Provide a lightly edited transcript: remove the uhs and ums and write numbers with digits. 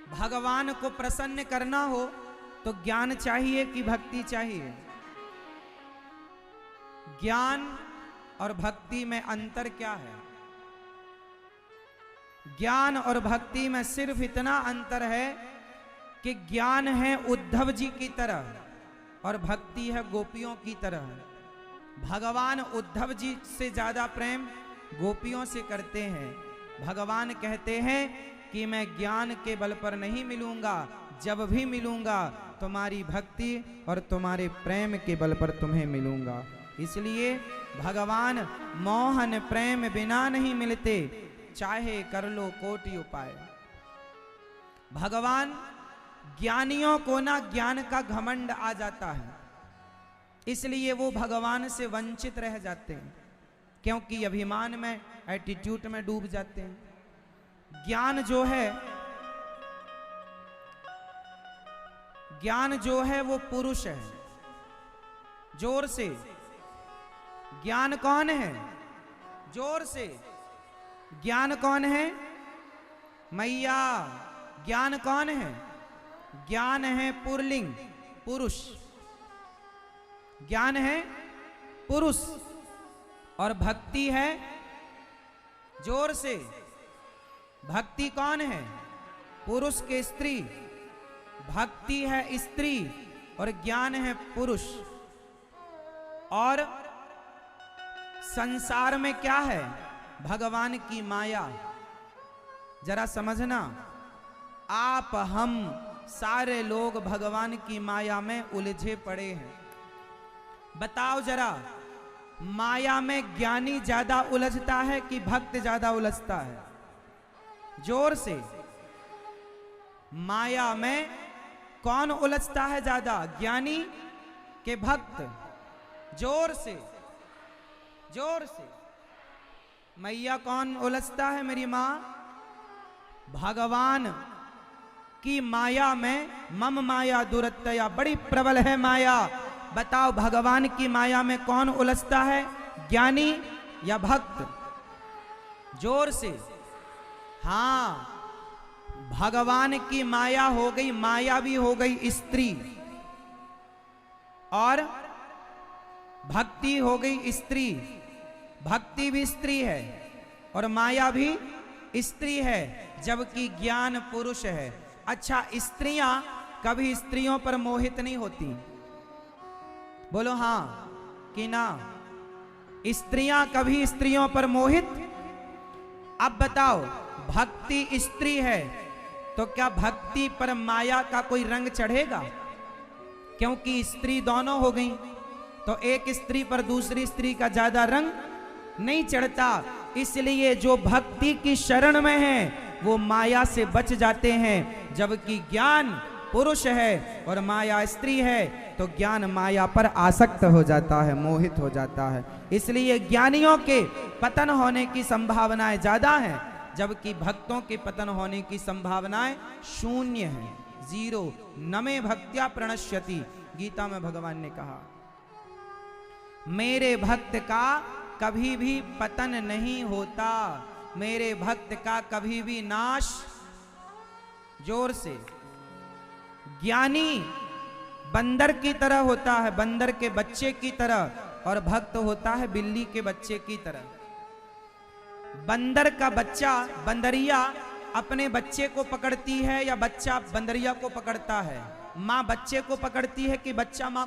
भगवान को प्रसन्न करना हो तो ज्ञान चाहिए कि भक्ति चाहिए? ज्ञान और भक्ति में अंतर क्या है? ज्ञान और भक्ति में सिर्फ इतना अंतर है कि ज्ञान है उद्धव जी की तरह और भक्ति है गोपियों की तरह। भगवान उद्धव जी से ज्यादा प्रेम गोपियों से करते हैं। भगवान कहते हैं कि मैं ज्ञान के बल पर नहीं मिलूंगा, जब भी मिलूंगा तुम्हारी भक्ति और तुम्हारे प्रेम के बल पर तुम्हें मिलूंगा। इसलिए भगवान मोहन प्रेम बिना नहीं मिलते, चाहे कर लो कोटि उपाय। भगवान ज्ञानियों को ना ज्ञान का घमंड आ जाता है, इसलिए वो भगवान से वंचित रह जाते हैं, क्योंकि अभिमान में एटीट्यूड में डूब जाते हैं। ज्ञान जो है वो पुरुष है। जोर से ज्ञान कौन है? जोर से ज्ञान कौन है? मैया। ज्ञान कौन है? ज्ञान है पुरलिंग, पुरुष। ज्ञान है पुरुष और भक्ति है जोर से। भक्ति कौन है? पुरुष के स्त्री। भक्ति है स्त्री और ज्ञान है पुरुष। और संसार में क्या है? भगवान की माया। जरा समझना, आप हम सारे लोग भगवान की माया में उलझे पड़े हैं। बताओ जरा, माया में ज्ञानी ज्यादा उलझता है कि भक्त ज्यादा उलझता है? जोर से। माया में कौन उलझता है ज्यादा, ज्ञानी के भक्त? जोर से, जोर से। मैया कौन उलझता है? मेरी मां। भगवान की माया में मम माया दुरत्तया, बड़ी प्रबल है माया। बताओ भगवान की माया में कौन उलझता है, ज्ञानी या भक्त? जोर से। हाँ, भगवान की माया हो गई, माया भी हो गई स्त्री, और भक्ति हो गई स्त्री। भक्ति भी स्त्री है और माया भी स्त्री है, जबकि ज्ञान पुरुष है। अच्छा, स्त्रियां कभी स्त्रियों पर मोहित नहीं होती? बोलो हां कि ना? स्त्रियां कभी स्त्रियों पर मोहित? अब बताओ, भक्ति स्त्री है तो क्या भक्ति पर माया का कोई रंग चढ़ेगा? क्योंकि स्त्री दोनों हो गई, तो एक स्त्री पर दूसरी स्त्री का ज्यादा रंग नहीं चढ़ता। इसलिए जो भक्ति की शरण में है वो माया से बच जाते हैं, जबकि ज्ञान पुरुष है और माया स्त्री है, तो ज्ञान माया पर आसक्त हो जाता है, मोहित हो जाता है। इसलिए ज्ञानियों के पतन होने की संभावनाएं ज्यादा हैं, जबकि भक्तों के पतन होने की संभावनाएं शून्य है, जीरो। नमे भक्त्या प्रणश्यति, गीता में भगवान ने कहा मेरे भक्त का कभी भी पतन नहीं होता, मेरे भक्त का कभी भी नाश। जोर से। ज्ञानी बंदर की तरह होता है, बंदर के बच्चे की तरह, और भक्त होता है बिल्ली के बच्चे की तरह। बंदर का बच्चा, बंदरिया अपने बच्चे को पकड़ती है या बच्चा बंदरिया को पकड़ता है? माँ बच्चे को पकड़ती है कि बच्चा माँ